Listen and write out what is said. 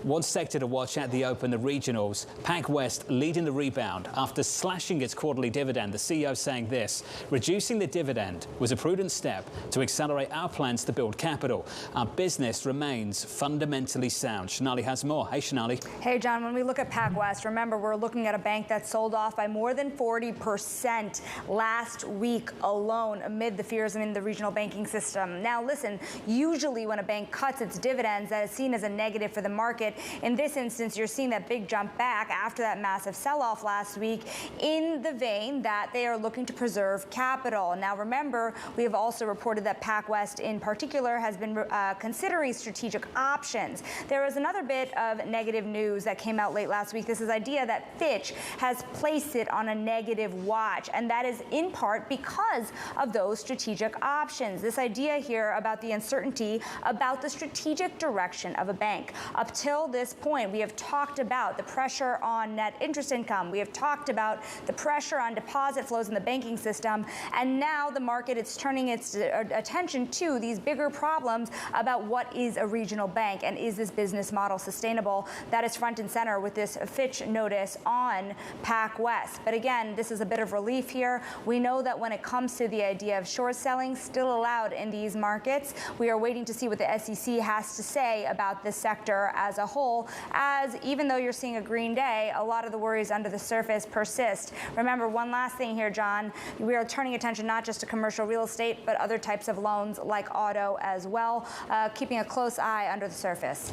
One sector to watch at the open, the regionals. PacWest leading the rebound after slashing its quarterly dividend. The CEO saying this: reducing the dividend was a prudent step to accelerate our plans to build capital. Our business remains fundamentally sound. Sonali has more. Hey, Sonali. Hey, John. When we look at PacWest, remember, we're looking at a bank that sold off by more than 40% last week alone amid the fears in the regional banking system. Now, listen, usually when a bank cuts its dividends, that is seen as a negative for the market. In this instance, you're seeing that big jump back after that massive sell-off last week in the vein that they are looking to preserve capital. Now, remember, we have also reported that PacWest in particular has been considering strategic options. There was another bit of negative news that came out late last week. This is idea that Fitch has placed it on a negative watch, and that is in part because of those strategic options. This idea here about the uncertainty about the strategic direction of a bank. Up till this point, we have talked about the pressure on net interest income. We have talked about the pressure on deposit flows in the banking system. And now the market is turning its attention to these bigger problems about what is a regional bank and is this business model sustainable. That is front and center with this Fitch notice on PacWest. But again, this is a bit of relief here. We know that when it comes to the idea of short selling, still allowed in these markets. We are waiting to see what the SEC has to say about this sector as a whole, as even though you're seeing a green day, a lot of the worries under the surface persist. Remember, one last thing here, John, we are turning attention not just to commercial real estate, but other types of loans like auto as well, keeping a close eye under the surface.